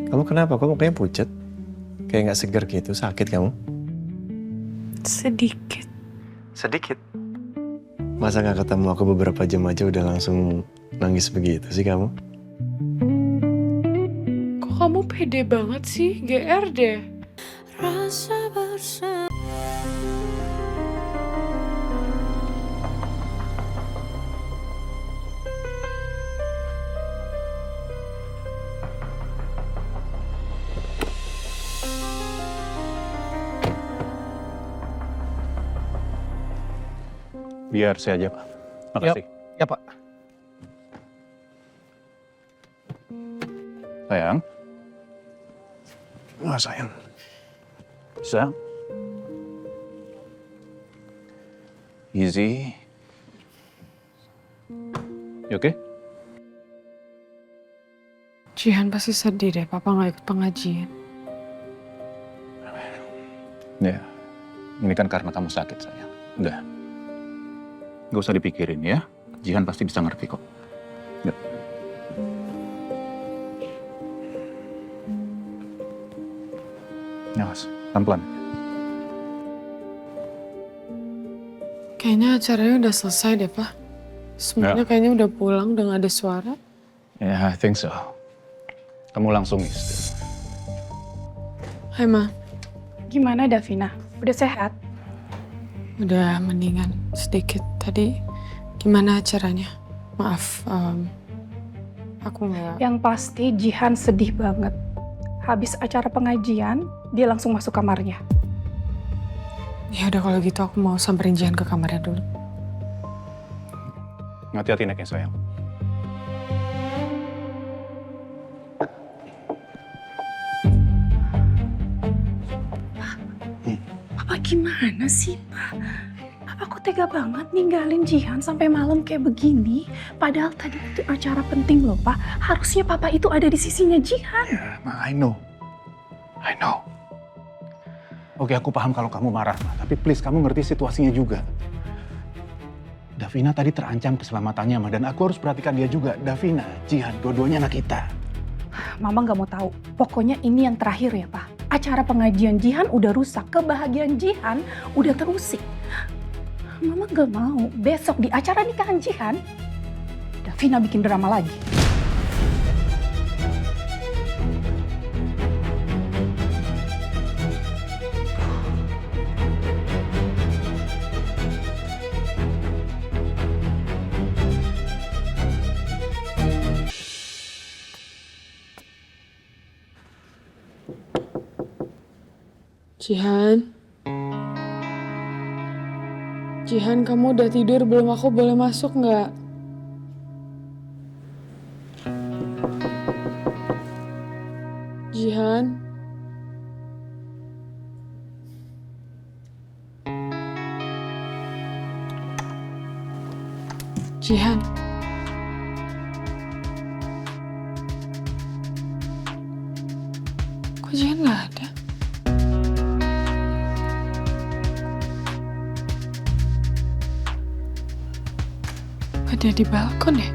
Kamu kenapa? Kamu kayaknya pucet. Kayak nggak seger gitu. Sakit kamu? Sedikit. Sedikit. Masa nggak ketemu aku beberapa jam aja udah langsung nangis begitu sih kamu? Kok kamu pede banget sih? GR deh. Rasa bersama. Biar saya aja, Pak. Makasih. Ya, Pak. Sayang. Wah sayang. Bisa? Easy. You oke? Jihan pasti sedih deh, papa nggak ikut pengajian. Ya. Ini kan karena kamu sakit, sayang. Udah. Gak usah dipikirin ya. Jihan pasti bisa ngerti kok. Ya. Ya, Mas. Pelan-pelan. Kayaknya acaranya udah selesai deh, Pak. Semuanya Ya. kayaknya udah pulang, udah gak ada suara. Ya, I think so. Kamu langsung istirahat. Hai, Ma. Gimana Davina? Udah sehat? Udah mendingan sedikit. Tadi gimana acaranya? Maaf, aku nggak... Yang pasti Jihan sedih banget. Habis acara pengajian, dia langsung masuk kamarnya. Ya udah kalau gitu aku mau samperin Jihan ke kamarnya dulu. Hati-hati naiknya, sayang. Papa gimana sih, Pak? Papa kok tega banget ninggalin Jihan sampai malam kayak begini? Padahal tadi itu acara penting loh, Pak. Harusnya Papa itu ada di sisinya Jihan. Ya, Ma, I know. Oke, aku paham kalau kamu marah, Ma. Tapi please, kamu ngerti situasinya juga. Davina tadi terancam keselamatannya, Ma. Dan aku harus perhatikan dia juga. Davina, Jihan, dua-duanya anak kita. Mama nggak mau tahu. Pokoknya ini yang terakhir ya, Pak. Acara pengajian Jihan udah rusak. Kebahagiaan Jihan udah terusik. Mama nggak mau besok di acara nikahan Jihan, Davina bikin drama lagi. Jihan? Jihan, kamu udah tidur belum? Aku boleh masuk nggak? Jihan? Jihan? Kok Jihan nggak ada? Dia di balkon ya?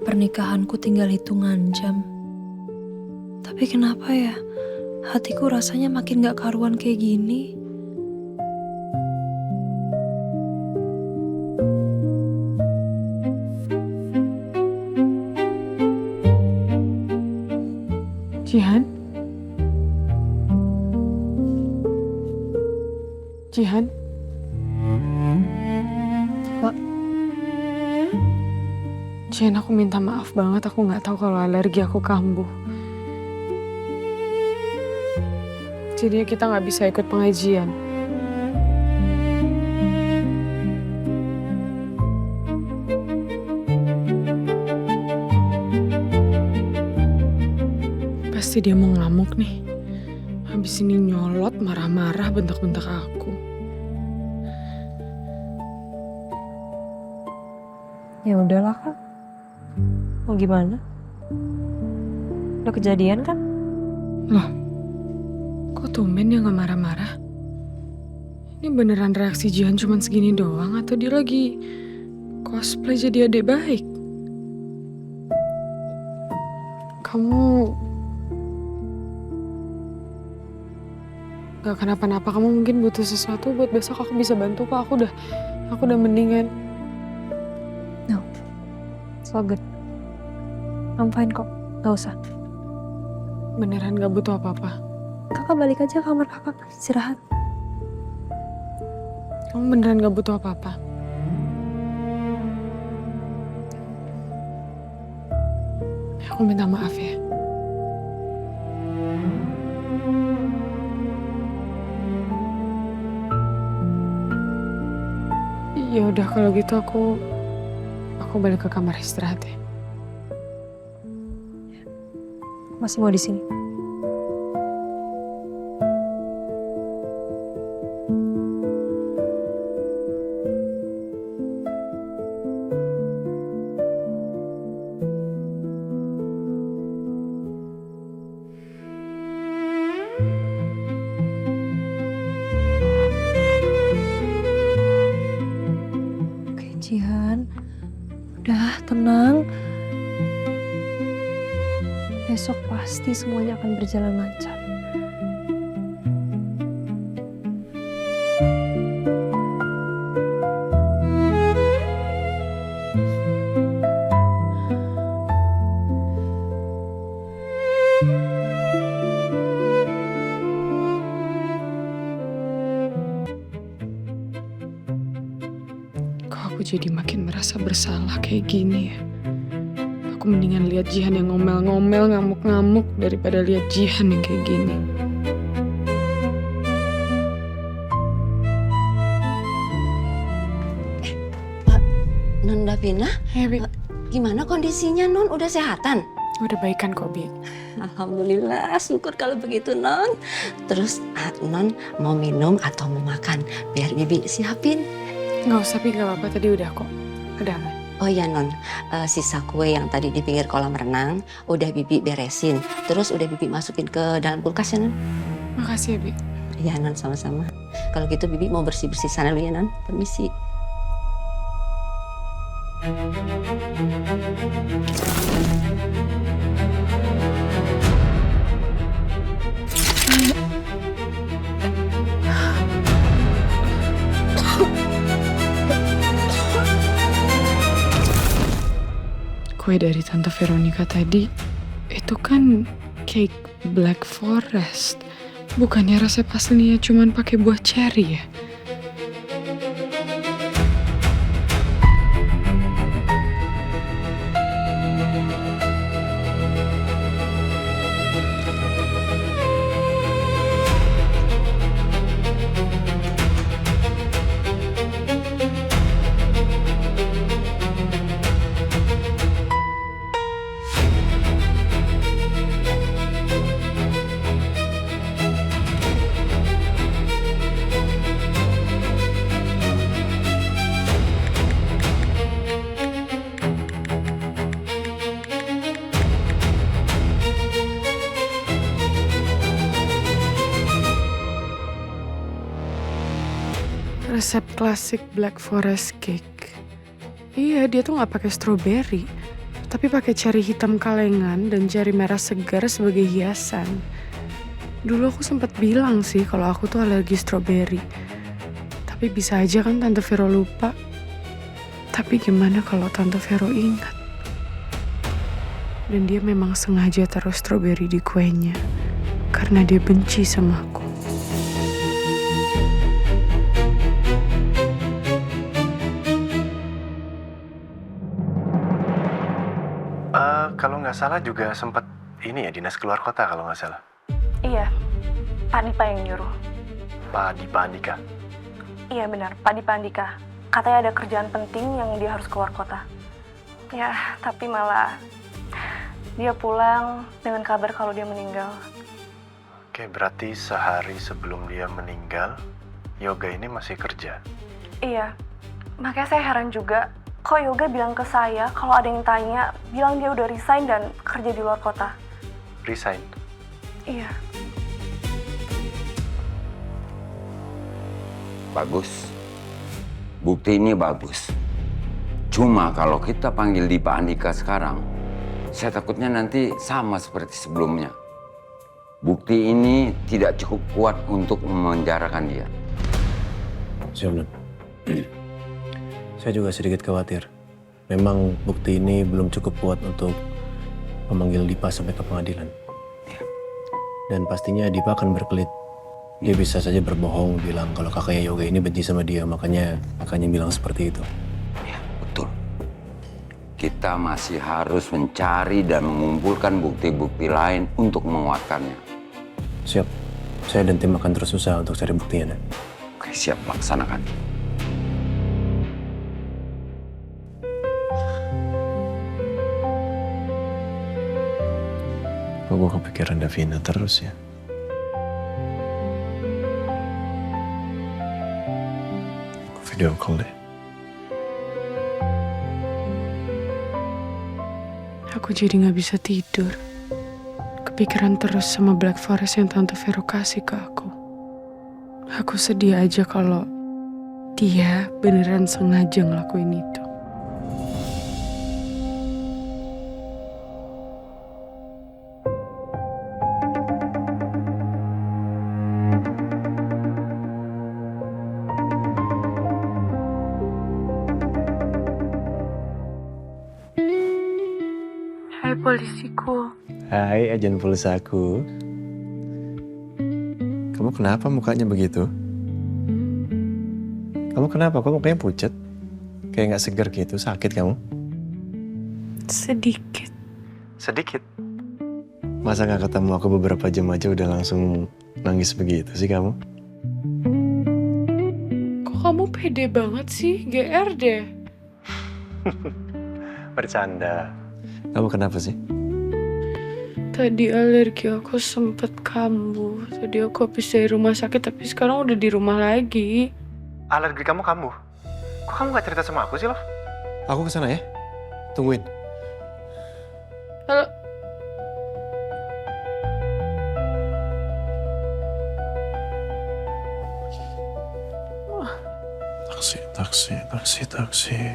Pernikahanku tinggal hitungan jam. Tapi kenapa ya? Hatiku rasanya makin gak karuan kayak gini. Jihan? Jihan? Pak. Jihan, aku minta maaf banget. Aku nggak tahu kalau alergi aku kambuh. Jadinya kita nggak bisa ikut pengajian. Pasti dia mau ngamuk nih. Habis ini nyolot, marah-marah, bentak-bentak aku. Ya udahlah Kak. Mau gimana? Udah kejadian kan? Loh, kok tumben dia nggak marah-marah? Ini Ini beneran reaksi Jihan cuman segini doang atau dia lagi cosplay jadi adik baik? Kamu gak kenapa-napa, kamu mungkin butuh sesuatu buat besok aku bisa bantu kok. Aku udah mendingan. No, it's all good. I'm fine kok, gak usah. Beneran gak butuh apa-apa. Kakak balik aja ke kamar kakak, istirahat. Kamu beneran gak butuh apa-apa. Aku minta maaf ya. Ya udah kalau gitu aku balik ke kamar istirahat ya. Masih mau di sini? Oke, Jihan. Udah, tenang. Besok pasti semuanya akan berjalan lancar. Kok aku jadi makin merasa bersalah kayak gini ya? Aku mendingan lihat Jihan yang ngomel-ngomel, ngamuk-ngamuk daripada lihat Jihan yang kayak gini. Non Davina, Ya, Bi. gimana kondisinya Non? Udah sehatan? Udah baikan kok, Bi. Alhamdulillah, syukur kalau begitu Non. Terus Non mau minum atau mau makan? Biar Bibi siapin. Nggak usah, Bi. Nggak apa-apa. Tadi udah kok. Udah aman. Oh ya Non, sisa kue yang tadi di pinggir kolam renang udah Bibi beresin. Terus udah Bibi masukin ke dalam kulkas ya Non? Makasih ya, Bi. Iya Non, sama-sama. Kalau gitu Bibi mau bersih-bersih sana dulu ya Non. Permisi. Kue dari Tante Veronica tadi, itu kan cake Black Forest. Bukannya resep aslinya cuman pakai buah cherry ya? Resep klasik Black Forest cake. Iya, dia tuh nggak pakai stroberi, tapi pakai cherry hitam kalengan dan cherry merah segar sebagai hiasan. Dulu aku sempat bilang sih kalau aku tuh alergi stroberi. Tapi bisa aja kan Tante Vero lupa. Tapi gimana kalau Tante Vero ingat? Dan dia memang sengaja taruh stroberi di kuenya karena dia benci sama aku. Kalau nggak salah juga sempat ini ya, dinas keluar kota kalau nggak salah. Iya, Pak Dipa yang nyuruh. Pak Andika. Iya benar, Pak Dipa Andika. Katanya ada kerjaan penting yang dia harus keluar kota. Ya, tapi malah dia pulang dengan kabar kalau dia meninggal. Oke, berarti sehari sebelum dia meninggal, Yoga ini masih kerja. Iya, makanya saya heran juga. Kok Yoga bilang ke saya kalau ada yang tanya, bilang dia udah resign dan kerja di luar kota. Resign? Iya. Bagus. Bukti ini bagus. Cuma kalau kita panggil Dipa Andika sekarang, saya takutnya nanti sama seperti sebelumnya. Bukti ini tidak cukup kuat untuk memenjarakan dia. Siap, Non. Saya juga sedikit khawatir. Memang bukti ini belum cukup kuat untuk memanggil Dipa sampai ke pengadilan. Dan pastinya Dipa akan berkelit. Dia bisa saja berbohong, bilang kalau kakaknya Yoga ini benci sama dia, makanya bilang seperti itu. Ya, betul. Kita masih harus mencari dan mengumpulkan bukti-bukti lain untuk menguatkannya. Siap. Saya dan tim akan terus usaha untuk cari buktinya, Dan. Oke, siap, laksanakan. Kok gue kepikiran Davina terus ya? Aku video call deh. Aku jadi gak bisa tidur. Kepikiran terus sama Black Forest yang Tante Vero kasih ke aku. Aku sedih aja kalau dia beneran sengaja ngelakuin itu. Hai polisiku. Hai, ajan pulsaku. Kamu kenapa mukanya begitu? Kamu kenapa? Kok mukanya pucat? Kayak gak segar gitu, sakit kamu? Sedikit. Sedikit? Masa gak ketemu aku beberapa jam aja udah langsung nangis begitu sih kamu? Kok kamu pede banget sih? GR deh. Bercanda. Kamu kenapa sih? Tadi alergi aku sempet kambuh. Tadi aku habis dari rumah sakit, tapi sekarang udah di rumah lagi. Alergi kamu kambuh? Kok kamu gak cerita sama aku sih, Loh? Aku kesana ya. Tungguin. Halo. Taksi.